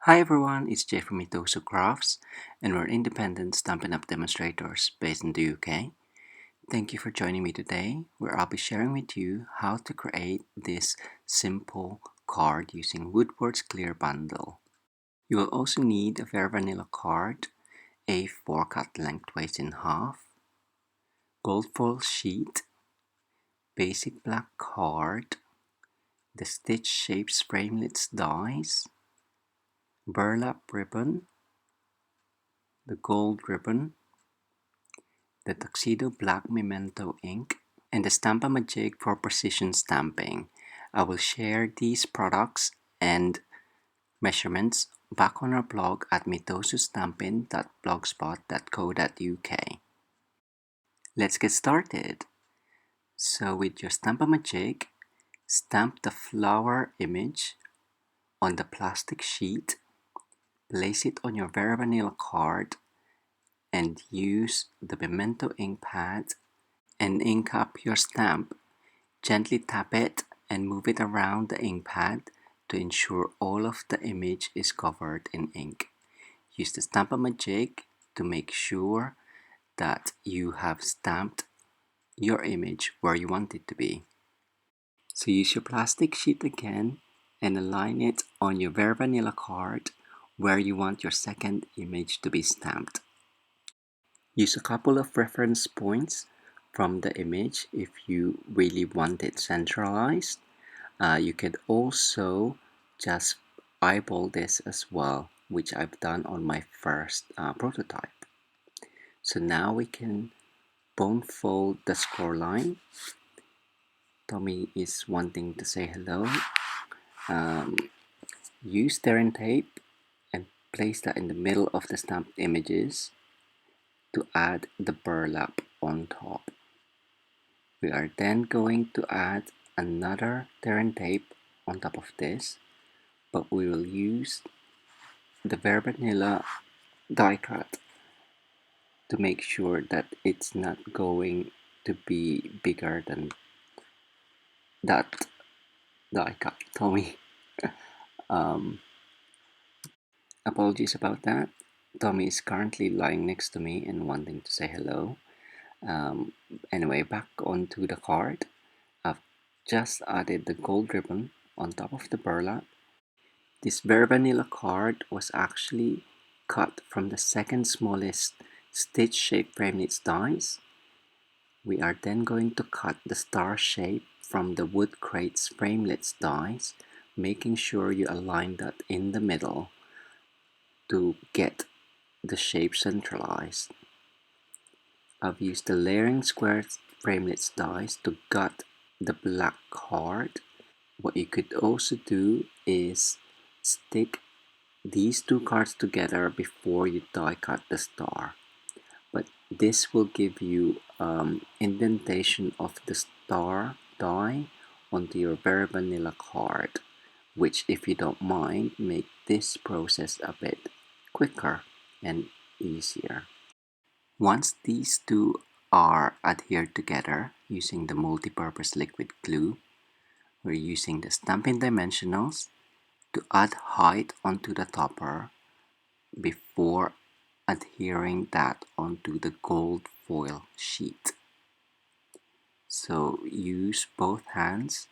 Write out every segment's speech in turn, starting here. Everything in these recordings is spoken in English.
Hi everyone, it's Jay from Memento Crafts, and we're independent Stampin' Up! Demonstrators based in the UK. Thank you for joining me today, where I'll be sharing with you how to create this simple card using Woodward's Clear Bundle. You will also need a very vanilla card, A4 cut lengthways in half, gold foil sheet, basic black card, the Stitch Shapes Framelits dies, burlap ribbon, the gold ribbon, the Tuxedo Black Memento ink, and the Stampin' for precision stamping. I will share these products and measurements back on our blog at mitosustampin.blogspot.co.uk. Let's get started. So with your Stampin' stamp the flower image on the plastic sheet, place it on your very vanilla card, and use the Memento ink pad and ink up your stamp. Gently tap it and move it around the ink pad to ensure all of the image is covered in ink. Use the Stampin' to make sure that you have stamped your image where you want it to be. So use your plastic sheet again and align it on your very vanilla card where you want your second image to be stamped. Use a couple of reference points from the image if you really want it centralized. You could also just eyeball this as well, which I've done on my first prototype. So now we can bone fold the score line. Tommy is wanting to say hello. Use Terran tape and place that in the middle of the stamped images to add the burlap on top. We are then going to add another Terran tape on top of this, but we will use the very vanilla die cut to make sure that it's not going to be bigger than that die cut. Tommy, apologies about that. Tommy is currently lying next to me and wanting to say hello. Anyway, back onto the card. I've just added the gold ribbon on top of the burlap. This very vanilla card was actually cut from the second smallest stitch shape Framelits dies. We are then going to cut the star shape from the wood crates Framelits dies, making sure you align that in the middle to get the shape centralized. I've used the layering square Framelits dies to gut the black card. What you could also do is stick these two cards together before you die cut the star, but this will give you indentation of the star die onto your very vanilla card, which, if you don't mind, make this process a bit quicker and easier. Once these two are adhered together using the multi-purpose liquid glue, we're using the Stampin' Dimensionals to add height onto the topper before adhering that onto the gold foil sheet. So use both hands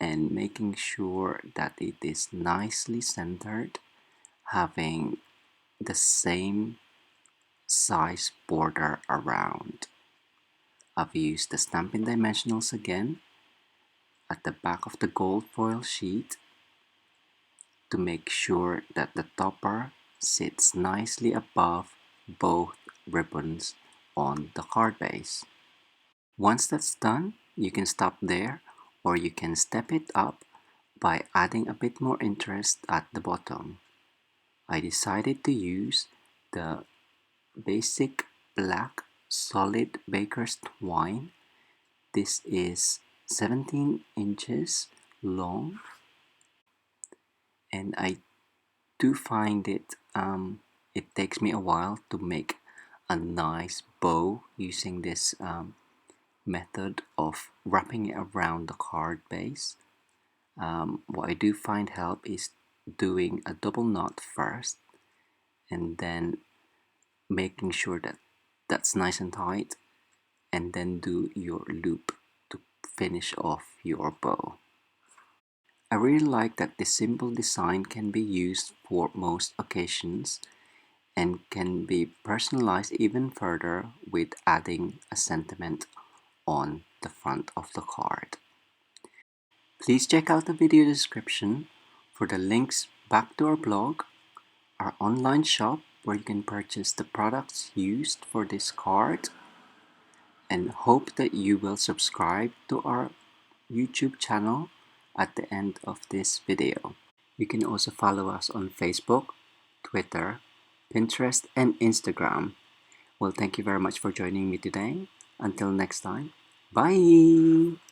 and making sure that it is nicely centered, having the same size border around. I've used the Stampin' Dimensionals again at the back of the gold foil sheet to make sure that the topper sits nicely above both ribbons on the card base. Once that's done, you can stop there, or you can step it up by adding a bit more interest at the bottom. I decided to use the basic black solid baker's twine. This is 17 inches long, and I do find it takes me a while to make a nice bow using this method of wrapping it around the card base. What I do find help is doing a double knot first and then making sure that that's nice and tight, and then do your loop to finish off your bow. I really like that this simple design can be used for most occasions and can be personalized even further with adding a sentiment on the front of the card. Please check out the video description for the links back to our blog, our online shop where you can purchase the products used for this card, and hope that you will subscribe to our YouTube channel at the end of this video. You can also follow us on Facebook, Twitter, Pinterest, and Instagram. Well, thank you very much for joining me today. Until next time, bye!